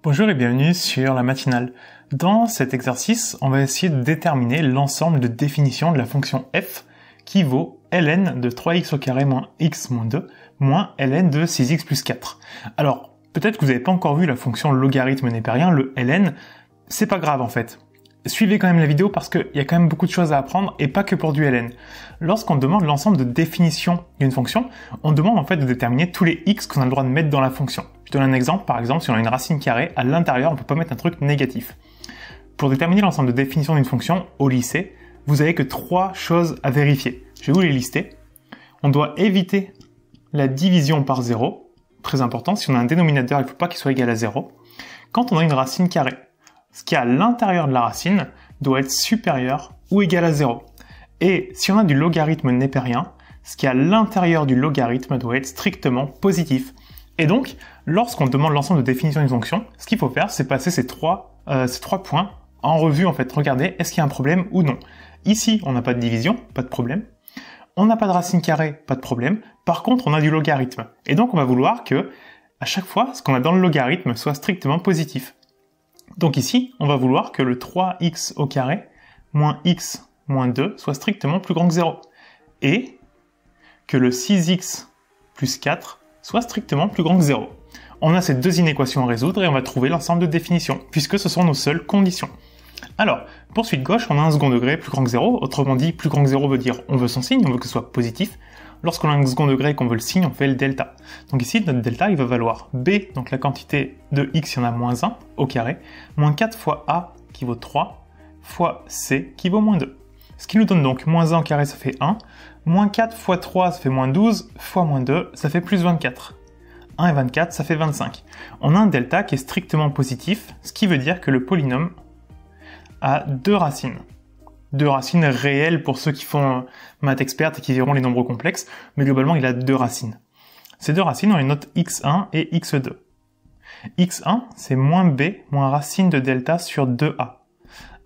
Bonjour et bienvenue sur la matinale. Dans cet exercice, on va essayer de déterminer l'ensemble de définitions de la fonction f qui vaut ln de 3x au carré moins x moins 2 moins ln de 6x plus 4. Alors, peut-être que vous n'avez pas encore vu la fonction logarithme népérien, le ln, c'est pas grave en fait. Suivez quand même la vidéo parce qu'il y a quand même beaucoup de choses à apprendre et pas que pour du ln. Lorsqu'on demande l'ensemble de définitions d'une fonction, on demande en fait de déterminer tous les x qu'on a le droit de mettre dans la fonction. Je donne un exemple, par exemple, si on a une racine carrée, à l'intérieur, on ne peut pas mettre un truc négatif. Pour déterminer l'ensemble de définitions d'une fonction au lycée, vous n'avez que 3 choses à vérifier. Je vais vous les lister. On doit éviter la division par 0. Très important, si on a un dénominateur, il ne faut pas qu'il soit égal à 0. Quand on a une racine carrée, ce qui est à l'intérieur de la racine doit être supérieur ou égal à 0. Et si on a du logarithme népérien, ce qui est à l'intérieur du logarithme doit être strictement positif. Et donc, lorsqu'on demande l'ensemble de définitions d'une fonction, ce qu'il faut faire, c'est passer ces trois points en revue, en fait. Regardez, est-ce qu'il y a un problème ou non. Ici, on n'a pas de division, pas de problème. On n'a pas de racine carrée, pas de problème. Par contre, on a du logarithme. Et donc, on va vouloir que, à chaque fois, ce qu'on a dans le logarithme soit strictement positif. Donc ici, on va vouloir que le 3x au carré moins x moins 2 soit strictement plus grand que 0. Et que le 6x plus 4 soit strictement plus grand que 0. On a ces deux inéquations à résoudre et on va trouver l'ensemble de définitions, puisque ce sont nos seules conditions. Alors, pour suite gauche, on a un second degré plus grand que 0. Autrement dit, plus grand que 0 veut dire on veut son signe, on veut que ce soit positif. Lorsqu'on a un second degré et qu'on veut le signe, on fait le delta. Donc ici, notre delta, il va valoir b, donc la quantité de x, il y en a moins 1 au carré, moins 4 fois a, qui vaut 3, fois c, qui vaut moins 2. Ce qui nous donne donc moins 1 au carré, ça fait 1, moins 4 fois 3, ça fait moins 12, fois moins 2, ça fait plus 24. 1 et 24, ça fait 25. On a un delta qui est strictement positif, ce qui veut dire que le polynôme a deux racines. Deux racines réelles pour ceux qui font maths experte et qui verront les nombres complexes, mais globalement il a deux racines. Ces deux racines ont une note x1 et x2. x1, c'est moins b moins racine de delta sur 2a.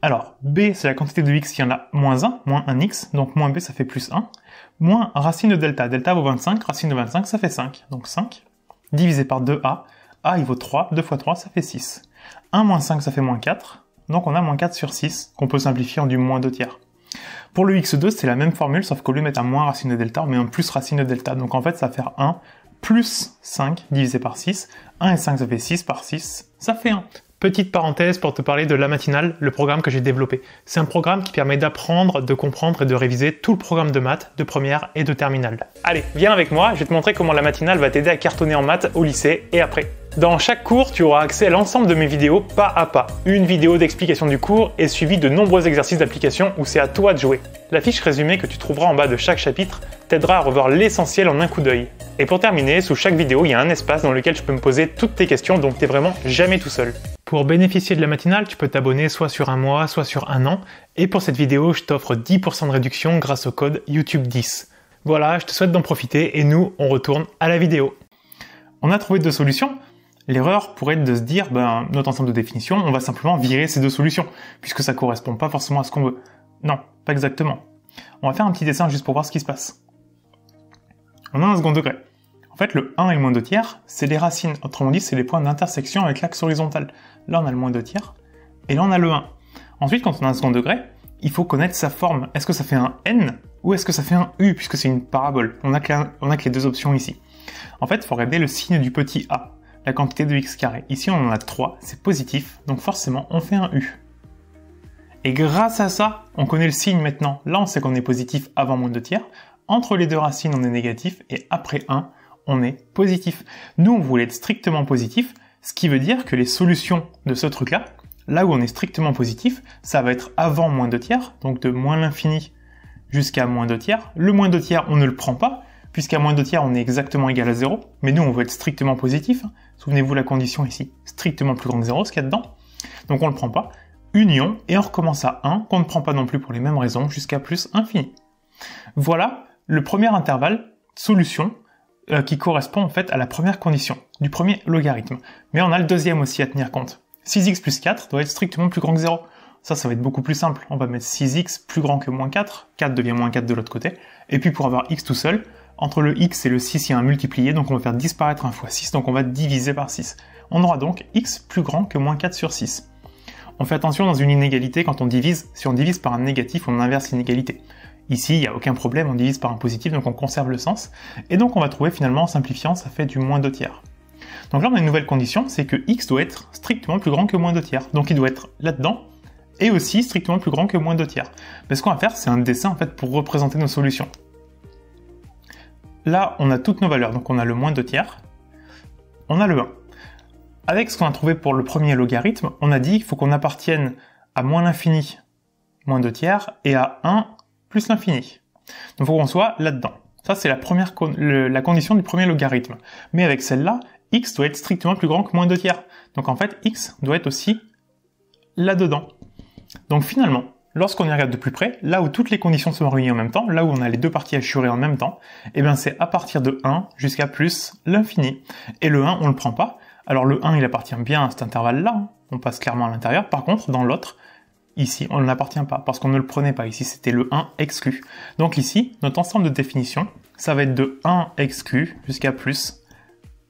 Alors, b, c'est la quantité de x, il y en a moins 1, moins 1x, donc moins b, ça fait plus 1, moins racine de delta. Delta vaut 25, racine de 25, ça fait 5, donc 5, divisé par 2a, a, il vaut 3, 2 fois 3, ça fait 6. 1 moins 5, ça fait moins 4, donc on a moins 4 sur 6, qu'on peut simplifier en du moins 2 tiers. Pour le x2, c'est la même formule, sauf qu'au lieu de mettre un moins racine de delta, on met un plus racine de delta. Donc en fait, ça va faire 1 plus 5 divisé par 6. 1 et 5, ça fait 6 par 6, ça fait 1. Petite parenthèse pour te parler de la matinale, le programme que j'ai développé. C'est un programme qui permet d'apprendre, de comprendre et de réviser tout le programme de maths, de première et de terminale. Allez, viens avec moi, je vais te montrer comment la matinale va t'aider à cartonner en maths au lycée et après. Dans chaque cours, tu auras accès à l'ensemble de mes vidéos pas à pas. Une vidéo d'explication du cours est suivie de nombreux exercices d'application où c'est à toi de jouer. La fiche résumée que tu trouveras en bas de chaque chapitre t'aidera à revoir l'essentiel en un coup d'œil. Et pour terminer, sous chaque vidéo, il y a un espace dans lequel tu peux me poser toutes tes questions, donc t'es vraiment jamais tout seul. Pour bénéficier de la matinale, tu peux t'abonner soit sur un mois, soit sur un an. Et pour cette vidéo, je t'offre 10% de réduction grâce au code YouTube10. Voilà, je te souhaite d'en profiter et nous, on retourne à la vidéo. On a trouvé deux solutions. L'erreur pourrait être de se dire, notre ensemble de définitions, on va simplement virer ces deux solutions, puisque ça correspond pas forcément à ce qu'on veut. Non, pas exactement. On va faire un petit dessin juste pour voir ce qui se passe. On a un second degré. En fait, le 1 et le moins 2 tiers, c'est les racines. Autrement dit, c'est les points d'intersection avec l'axe horizontal. Là, on a le moins 2 tiers, et là, on a le 1. Ensuite, quand on a un second degré, il faut connaître sa forme. Est-ce que ça fait un n, ou est-ce que ça fait un u, puisque c'est une parabole? On a que les deux options ici. En fait, il faut regarder le signe du petit a. La quantité de x carré. Ici, on en a 3, c'est positif, donc forcément, on fait un U. Et grâce à ça, on connaît le signe maintenant. Là, on sait qu'on est positif avant moins 2 tiers. Entre les deux racines, on est négatif, et après 1, on est positif. Nous, on voulait être strictement positif, ce qui veut dire que les solutions de ce truc-là, là où on est strictement positif, ça va être avant moins 2 tiers, donc de moins l'infini jusqu'à moins 2 tiers. Le moins 2 tiers, on ne le prend pas, puisqu'à moins 2 tiers, on est exactement égal à 0, mais nous, on veut être strictement positif. Souvenez-vous la condition ici, strictement plus grand que 0, ce qu'il y a dedans. Donc on ne le prend pas. Union, et on recommence à 1, qu'on ne prend pas non plus pour les mêmes raisons, jusqu'à plus infini. Voilà le premier intervalle, solution, qui correspond en fait à la première condition, du premier logarithme. Mais on a le deuxième aussi à tenir compte. 6x plus 4 doit être strictement plus grand que 0. Ça va être beaucoup plus simple. On va mettre 6x plus grand que moins 4, 4 devient moins 4 de l'autre côté, et puis pour avoir x tout seul, Entre le x et le 6, il y a un multiplié, donc on va faire disparaître 1 fois 6, donc on va diviser par 6. On aura donc x plus grand que moins 4 sur 6. On fait attention dans une inégalité quand on divise, si on divise par un négatif, on inverse l'inégalité. Ici, il n'y a aucun problème, on divise par un positif, donc on conserve le sens. Et donc on va trouver finalement, en simplifiant, ça fait du moins 2 tiers. Donc là, on a une nouvelle condition, c'est que x doit être strictement plus grand que moins 2 tiers. Donc il doit être là-dedans, et aussi strictement plus grand que moins 2 tiers. Mais ce qu'on va faire, c'est un dessin en fait pour représenter nos solutions. Là, on a toutes nos valeurs, donc on a le moins 2 tiers, on a le 1. Avec ce qu'on a trouvé pour le premier logarithme, on a dit qu'il faut qu'on appartienne à moins l'infini, moins 2 tiers, et à 1 plus l'infini. Donc il faut qu'on soit là-dedans. Ça, c'est la condition du premier logarithme. Mais avec celle-là, x doit être strictement plus grand que moins 2 tiers. Donc en fait, x doit être aussi là-dedans. Donc finalement, lorsqu'on y regarde de plus près, là où toutes les conditions sont réunies en même temps, là où on a les deux parties assurées en même temps, eh bien c'est à partir de 1 jusqu'à plus l'infini. Et le 1, on le prend pas. Alors le 1, il appartient bien à cet intervalle-là, hein. On passe clairement à l'intérieur. Par contre, dans l'autre, ici, on ne l'appartient pas, parce qu'on ne le prenait pas. Ici, c'était le 1 exclu. Donc ici, notre ensemble de définitions, ça va être de 1 exclu jusqu'à plus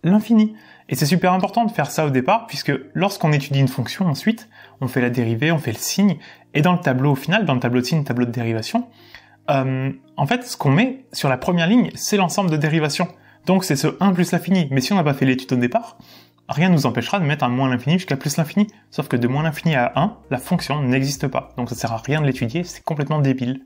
l'infini. Et c'est super important de faire ça au départ, puisque lorsqu'on étudie une fonction, ensuite, on fait la dérivée, on fait le signe, et dans le tableau au final, dans le tableau de signe, tableau de dérivation, en fait, ce qu'on met sur la première ligne, c'est l'ensemble de dérivations. Donc c'est ce 1 plus l'infini. Mais si on n'a pas fait l'étude au départ, rien ne nous empêchera de mettre un moins l'infini jusqu'à plus l'infini. Sauf que de moins l'infini à 1, la fonction n'existe pas. Donc ça sert à rien de l'étudier, c'est complètement débile.